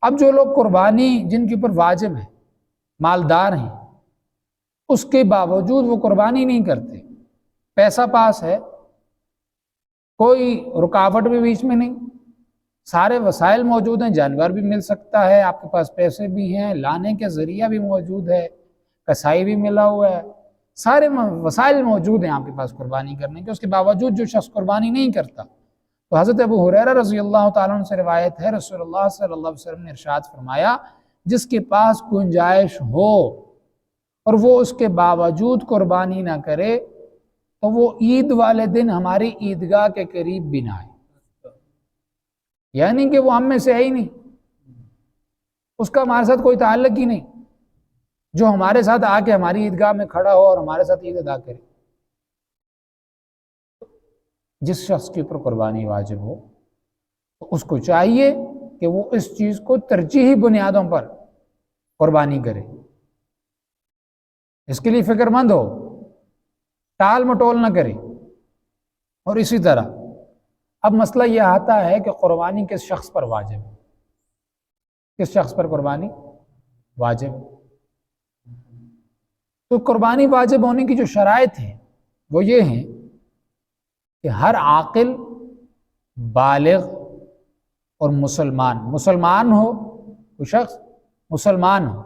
اب جو لوگ قربانی جن کے اوپر واجب ہے، مالدار ہیں، اس کے باوجود وہ قربانی نہیں کرتے، پیسہ پاس ہے، کوئی رکاوٹ بھی بیچ میں نہیں، سارے وسائل موجود ہیں، جانور بھی مل سکتا ہے، آپ کے پاس پیسے بھی ہیں، لانے کے ذریعہ بھی موجود ہے، کسائی بھی ملا ہوا ہے، سارے وسائل موجود ہیں آپ کے پاس قربانی کرنے کے، اس کے باوجود جو شخص قربانی نہیں کرتا، تو حضرت ابو ہریرہ رضی اللہ تعالیٰ عنہ سے روایت ہے، رسول اللہ صلی اللہ علیہ وسلم نے ارشاد فرمایا، جس کے پاس گنجائش ہو اور وہ اس کے باوجود قربانی نہ کرے تو وہ عید والے دن ہماری عیدگاہ کے قریب بھی نہ آئے، یعنی کہ وہ ہم میں سے ہے ہی نہیں، اس کا ہمارے ساتھ کوئی تعلق ہی نہیں، جو ہمارے ساتھ آ کے ہماری عیدگاہ میں کھڑا ہو اور ہمارے ساتھ عید ادا کرے۔ جس شخص کے اوپر قربانی واجب ہو تو اس کو چاہیے کہ وہ اس چیز کو ترجیحی بنیادوں پر قربانی کرے، اس کے لیے فکر مند ہو، ٹال مٹول نہ کرے۔ اور اسی طرح اب مسئلہ یہ آتا ہے کہ قربانی کس شخص پر واجب ہے، کس شخص پر قربانی واجب ہے؟ تو قربانی واجب ہونے کی جو شرائط ہیں وہ یہ ہیں کہ ہر عاقل، بالغ اور مسلمان ہو، کوئی شخص مسلمان ہو،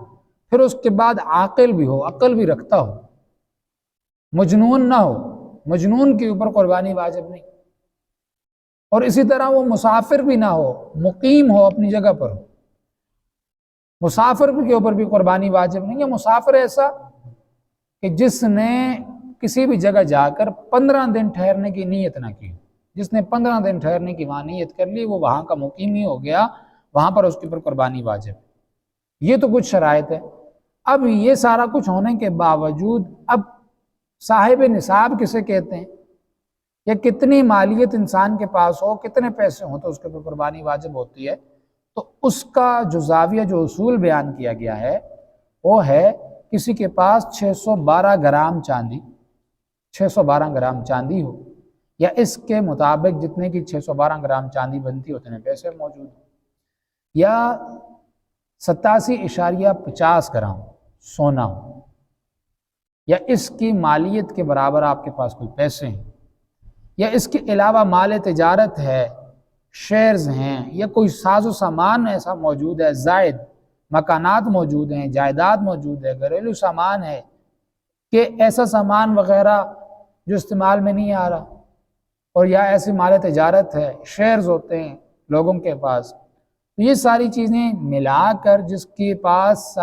پھر اس کے بعد عاقل بھی ہو، عقل بھی رکھتا ہو، مجنون نہ ہو، مجنون کے اوپر قربانی واجب نہیں، اور اسی طرح وہ مسافر بھی نہ ہو، مقیم ہو، اپنی جگہ پر ہو، مسافر کے اوپر بھی قربانی واجب نہیں ہے۔ مسافر ایسا کہ جس نے کسی بھی جگہ جا کر 15 دن ٹھہرنے کی نیت نہ کی، جس نے 15 دن ٹھہرنے کی وہاں نیت کر لی، وہ وہاں کا مقیم ہی ہو گیا، وہاں پر اس کے اوپر قربانی واجب ہے۔ یہ تو کچھ شرائط ہے۔ اب یہ سارا کچھ ہونے کے باوجود اب صاحب نصاب کسے کہتے ہیں، یا کتنی مالیت انسان کے پاس ہو، کتنے پیسے ہوں تو اس کے اوپر قربانی واجب ہوتی ہے، تو اس کا جو زاویہ، جو اصول بیان کیا گیا ہے وہ ہے کسی کے پاس 612 گرام چاندی، 612 گرام چاندی ہو، یا اس کے مطابق جتنے کی 612 گرام چاندی بنتی اتنے پیسے موجود ہیں، یا 87.50 گرام سونا ہو، یا اس کی مالیت کے برابر آپ کے پاس کوئی پیسے ہیں، یا اس کے علاوہ مال تجارت ہے، شیئرز ہیں، یا کوئی ساز و سامان ایسا موجود ہے، زائد مکانات موجود ہیں، جائیداد موجود ہے، گھریلو سامان ہے، کہ ایسا سامان وغیرہ جو استعمال میں نہیں آ رہا، اور یا ایسی مال تجارت ہے، شیئرز ہوتے ہیں لوگوں کے پاس، یہ ساری چیزیں ملا کر جس کے پاس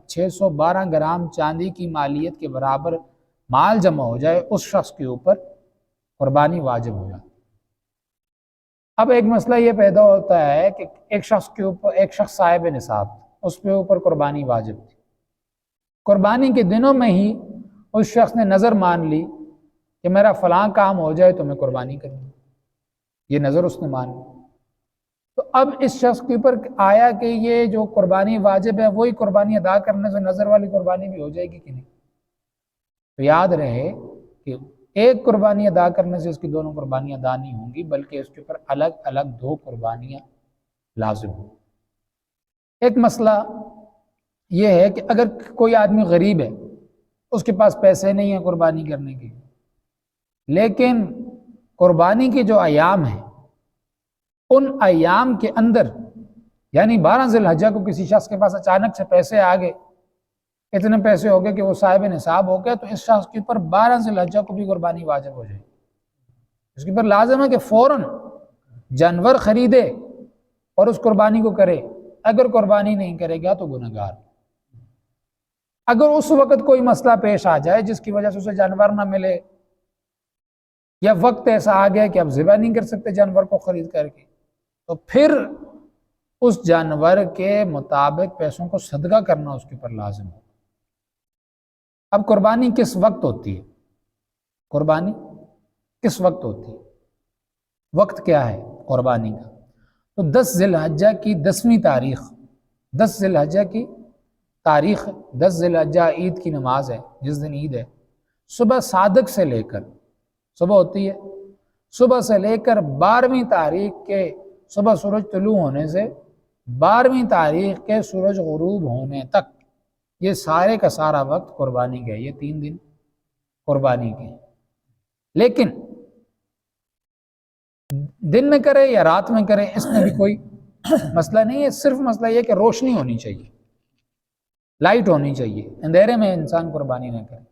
612 گرام چاندی کی مالیت کے برابر مال جمع ہو جائے، اس شخص کے اوپر قربانی واجب ہو جاتی۔ اب ایک مسئلہ یہ پیدا ہوتا ہے کہ ایک شخص کے اوپر، ایک شخص صاحب نصاب، اس کے اوپر قربانی واجب تھی، قربانی کے دنوں میں ہی اس شخص نے نظر مان لی کہ میرا فلاں کام ہو جائے تو میں قربانی کروں، یہ نظر اس نے مان لی، تو اب اس شخص کے اوپر آیا کہ یہ جو قربانی واجب ہے وہی قربانی ادا کرنے سے نظر والی قربانی بھی ہو جائے گی کہ نہیں؟ تو یاد رہے کہ ایک قربانی ادا کرنے سے اس کی دونوں قربانیاں ادا نہیں ہوں گی، بلکہ اس کے اوپر الگ الگ 2 قربانیاں لازم ہوں۔ ایک مسئلہ یہ ہے کہ اگر کوئی آدمی غریب ہے، اس کے پاس پیسے نہیں ہیں قربانی کرنے کے، لیکن قربانی کے جو ایام ہیں ان ایام کے اندر، یعنی 12 ذی الحجہ کو کسی شخص کے پاس اچانک سے پیسے آ گئے، اتنے پیسے ہو گئے کہ وہ صاحب نصاب ہو گئے، تو اس شخص کے اوپر 12 ذی الحجہ کو بھی قربانی واجب ہو جائے، اس کے اوپر لازم ہے کہ فوراً جانور خریدے اور اس قربانی کو کرے، اگر قربانی نہیں کرے گا تو گنہگار۔ اگر اس وقت کوئی مسئلہ پیش آ جائے جس کی وجہ سے اسے جانور نہ ملے، یا وقت ایسا آ گیا کہ اب ذبح نہیں کر سکتے جانور کو خرید کر کے، تو پھر اس جانور کے مطابق پیسوں کو صدقہ کرنا اس کے اوپر لازم ہے۔ اب قربانی کس وقت ہوتی ہے؟ قربانی کس وقت ہوتی ہے؟ وقت کیا ہے قربانی کا؟ تو 10 ذی الحجہ کی 10ویں تاریخ، 10 ذی الحجہ کی تاریخ، 10 ذی الحجہ عید کی نماز ہے، جس دن عید ہے، صبح صادق سے لے کر، صبح ہوتی ہے، صبح سے لے کر 12ویں تاریخ کے صبح سورج طلوع ہونے سے 12ویں تاریخ کے سورج غروب ہونے تک یہ سارے کا سارا وقت قربانی کا ہے، یہ 3 دن قربانی کے ہیں۔ لیکن دن میں کرے یا رات میں کرے اس میں بھی کوئی مسئلہ نہیں ہے، صرف مسئلہ یہ کہ روشنی ہونی چاہیے، لائٹ ہونی چاہیے، اندھیرے میں انسان قربانی نہ کرے۔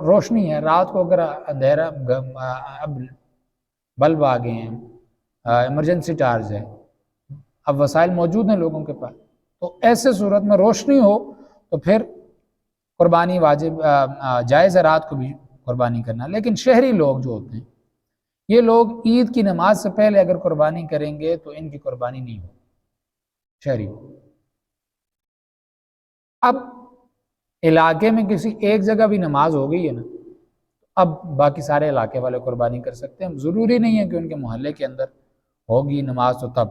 روشنی ہے، رات کو اگر اندھیرا، اب بلب آ گئے ہیں، ایمرجنسی چارج ہے، اب وسائل موجود ہیں لوگوں کے پاس، تو ایسے صورت میں روشنی ہو تو پھر قربانی واجب جائز ہے رات کو بھی قربانی کرنا۔ لیکن شہری لوگ جو ہوتے ہیں، یہ لوگ عید کی نماز سے پہلے اگر قربانی کریں گے تو ان کی قربانی نہیں ہوگی، شہری۔ اب علاقے میں کسی ایک جگہ بھی نماز ہو گئی ہے نا، اب باقی سارے علاقے والے قربانی کر سکتے ہیں، ضروری نہیں ہے کہ ان کے محلے کے اندر ہوگی نماز تو تب